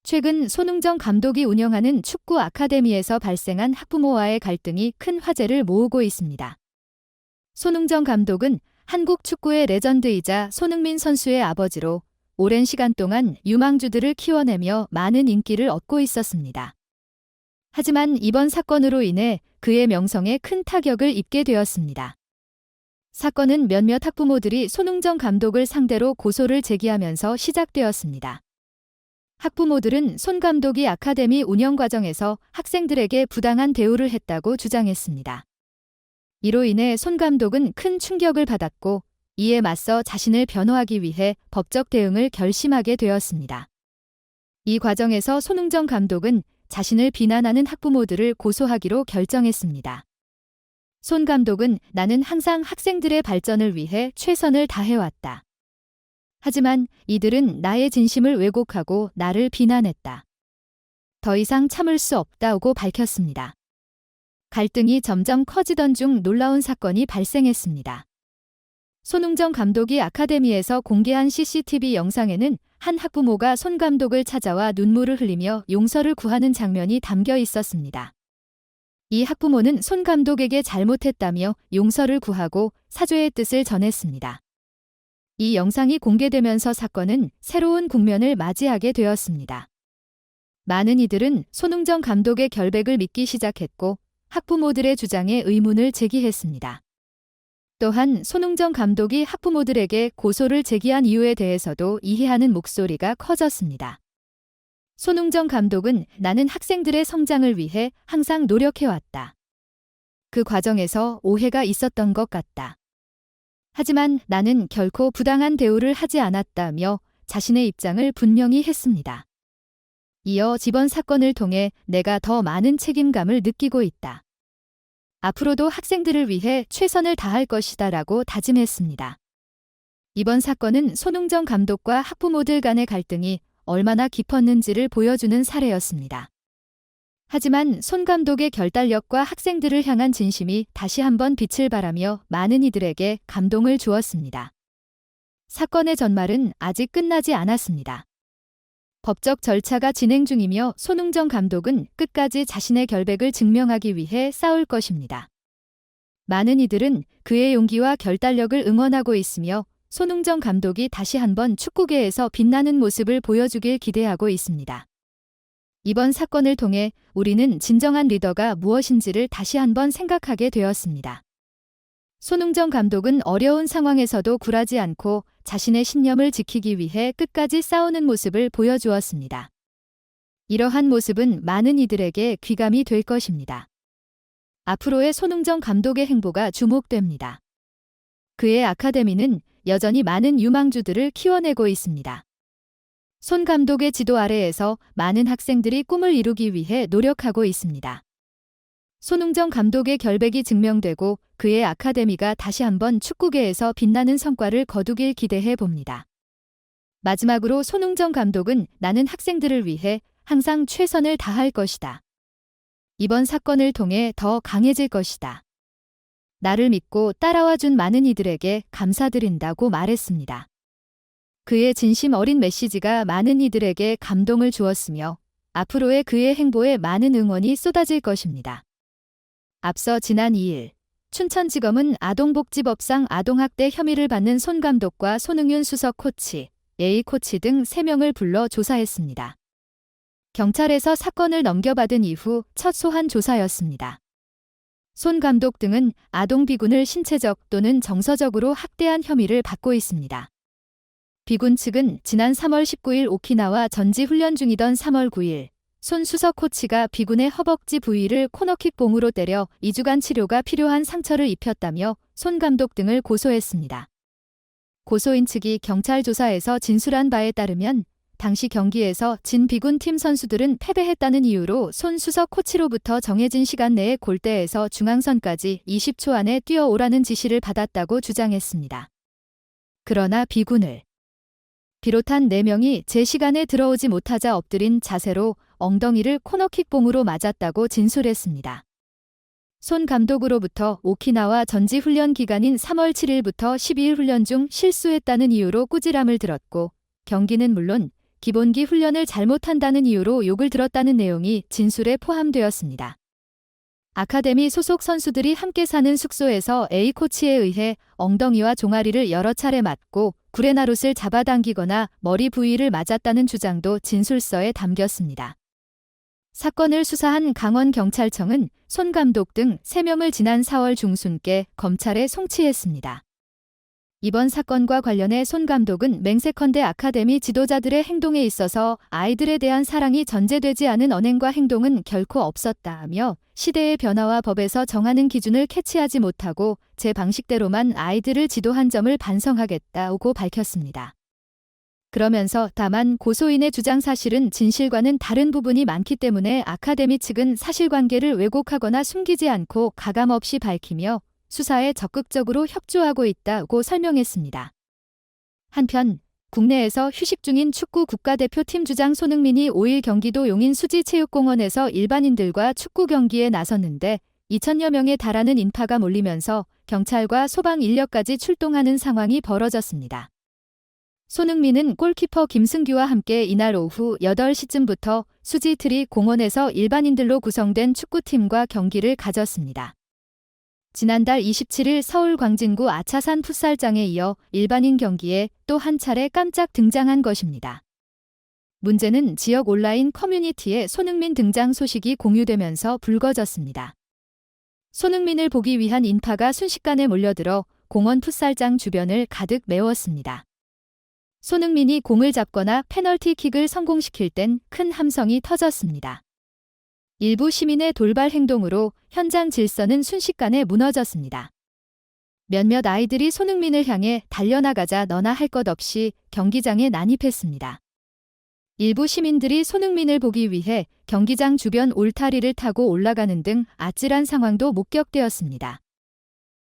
최근 손흥정 감독이 운영하는 축구 아카데미에서 발생한 학부모와의 갈등이 큰 화제를 모으고 있습니다. 손흥정 감독은 한국 축구의 레전드이자 손흥민 선수의 아버지로 오랜 시간 동안 유망주들을 키워내며 많은 인기를 얻고 있었습니다. 하지만 이번 사건으로 인해 그의 명성에 큰 타격을 입게 되었습니다. 사건은 몇몇 학부모들이 손흥정 감독을 상대로 고소를 제기하면서 시작되었습니다. 학부모들은 손 감독이 아카데미 운영 과정에서 학생들에게 부당한 대우를 했다고 주장했습니다. 이로 인해 손 감독은 큰 충격을 받았고 이에 맞서 자신을 변호하기 위해 법적 대응을 결심하게 되었습니다. 이 과정에서 손흥정 감독은 자신을 비난하는 학부모들을 고소하기로 결정했습니다. 손 감독은 나는 항상 학생들의 발전을 위해 최선을 다해왔다. 하지만 이들은 나의 진심을 왜곡하고 나를 비난했다. 더 이상 참을 수 없다고 밝혔습니다. 갈등이 점점 커지던 중 놀라운 사건이 발생했습니다. 손흥정 감독이 아카데미에서 공개한 CCTV 영상에는 한 학부모가 손 감독을 찾아와 눈물을 흘리며 용서를 구하는 장면이 담겨 있었습니다. 이 학부모는 손 감독에게 잘못했다며 용서를 구하고 사죄의 뜻을 전했습니다. 이 영상이 공개되면서 사건은 새로운 국면을 맞이하게 되었습니다. 많은 이들은 손흥정 감독의 결백을 믿기 시작했고 학부모들의 주장에 의문을 제기했습니다. 또한 손흥정 감독이 학부모들에게 고소를 제기한 이유에 대해서도 이해하는 목소리가 커졌습니다. 손흥정 감독은 나는 학생들의 성장을 위해 항상 노력해왔다. 그 과정에서 오해가 있었던 것 같다. 하지만 나는 결코 부당한 대우를 하지 않았다며 자신의 입장을 분명히 했습니다. 이어 이번 사건을 통해 내가 더 많은 책임감을 느끼고 있다. 앞으로도 학생들을 위해 최선을 다할 것이다 라고 다짐했습니다. 이번 사건은 손흥정 감독과 학부모들 간의 갈등이 얼마나 깊었는지를 보여주는 사례였습니다. 하지만 손 감독의 결단력과 학생들을 향한 진심이 다시 한번 빛을 발하며 많은 이들에게 감동을 주었습니다. 사건의 전말은 아직 끝나지 않았습니다. 법적 절차가 진행 중이며 손흥정 감독은 끝까지 자신의 결백을 증명하기 위해 싸울 것입니다. 많은 이들은 그의 용기와 결단력을 응원하고 있으며 손흥정 감독이 다시 한번 축구계에서 빛나는 모습을 보여주길 기대하고 있습니다. 이번 사건을 통해 우리는 진정한 리더가 무엇인지를 다시 한번 생각하게 되었습니다. 손흥정 감독은 어려운 상황에서도 굴하지 않고 자신의 신념을 지키기 위해 끝까지 싸우는 모습을 보여주었습니다. 이러한 모습은 많은 이들에게 귀감이 될 것입니다. 앞으로의 손흥정 감독의 행보가 주목됩니다. 그의 아카데미는 여전히 많은 유망주들을 키워내고 있습니다. 손 감독의 지도 아래에서 많은 학생들이 꿈을 이루기 위해 노력하고 있습니다. 손흥정 감독의 결백이 증명되고 그의 아카데미가 다시 한번 축구계에서 빛나는 성과를 거두길 기대해 봅니다. 마지막으로 손흥정 감독은 나는 학생들을 위해 항상 최선을 다할 것이다. 이번 사건을 통해 더 강해질 것이다. 나를 믿고 따라와 준 많은 이들에게 감사드린다고 말했습니다. 그의 진심 어린 메시지가 많은 이들에게 감동을 주었으며 앞으로의 그의 행보에 많은 응원이 쏟아질 것입니다. 앞서 지난 2일 춘천지검은 아동복지법상 아동학대 혐의를 받는 손 감독과 손흥윤 수석 코치, A 코치 등 3명을 불러 조사했습니다. 경찰에서 사건을 넘겨받은 이후 첫 소환 조사였습니다. 손 감독 등은 아동 비군을 신체적 또는 정서적으로 학대한 혐의를 받고 있습니다. 비군 측은 지난 3월 19일 오키나와 전지 훈련 중이던 3월 9일 손 수석 코치가 비군의 허벅지 부위를 코너킥 봉으로 때려 2주간 치료가 필요한 상처를 입혔다며 손 감독 등을 고소했습니다. 고소인 측이 경찰 조사에서 진술한 바에 따르면 당시 경기에서 진 비군 팀 선수들은 패배했다는 이유로 손 수석 코치로부터 정해진 시간 내에 골대에서 중앙선까지 20초 안에 뛰어오라는 지시를 받았다고 주장했습니다. 그러나 비군을 비롯한 4명이 제 시간에 들어오지 못하자 엎드린 자세로 엉덩이를 코너킥 봉으로 맞았다고 진술했습니다. 손 감독으로부터 오키나와 전지 훈련 기간인 3월 7일부터 12일 훈련 중 실수했다는 이유로 꾸지람을 들었고 경기는 물론 기본기 훈련을 잘못한다는 이유로 욕을 들었다는 내용이 진술에 포함되었습니다. 아카데미 소속 선수들이 함께 사는 숙소에서 A코치에 의해 엉덩이와 종아리를 여러 차례 맞고 구레나룻을 잡아당기거나 머리 부위를 맞았다는 주장도 진술서에 담겼습니다. 사건을 수사한 강원경찰청은 손 감독 등 3명을 지난 4월 중순께 검찰에 송치했습니다. 이번 사건과 관련해 손 감독은 맹세컨대 아카데미 지도자들의 행동에 있어서 아이들에 대한 사랑이 전제되지 않은 언행과 행동은 결코 없었다며 시대의 변화와 법에서 정하는 기준을 캐치하지 못하고 제 방식대로만 아이들을 지도한 점을 반성하겠다고 밝혔습니다. 그러면서 다만 고소인의 주장 사실은 진실과는 다른 부분이 많기 때문에 아카데미 측은 사실관계를 왜곡하거나 숨기지 않고 가감없이 밝히며 수사에 적극적으로 협조하고 있다고 설명했습니다. 한편 국내에서 휴식 중인 축구 국가대표팀 주장 손흥민이 5일 경기도 용인 수지체육공원에서 일반인들과 축구 경기에 나섰는데 2,000여 명에 달하는 인파가 몰리면서 경찰과 소방 인력까지 출동하는 상황이 벌어졌습니다. 손흥민은 골키퍼 김승규와 함께 이날 오후 8시쯤부터 수지트리 공원에서 일반인들로 구성된 축구팀과 경기를 가졌습니다. 지난달 27일 서울 광진구 아차산 풋살장에 이어 일반인 경기에 또 한 차례 깜짝 등장한 것입니다. 문제는 지역 온라인 커뮤니티에 손흥민 등장 소식이 공유되면서 불거졌습니다. 손흥민을 보기 위한 인파가 순식간에 몰려들어 공원 풋살장 주변을 가득 메웠습니다. 손흥민이 공을 잡거나 페널티킥을 성공시킬 땐 큰 함성이 터졌습니다. 일부 시민의 돌발 행동으로 현장 질서는 순식간에 무너졌습니다. 몇몇 아이들이 손흥민을 향해 달려나가자 너나 할 것 없이 경기장에 난입했습니다. 일부 시민들이 손흥민을 보기 위해 경기장 주변 울타리를 타고 올라가는 등 아찔한 상황도 목격되었습니다.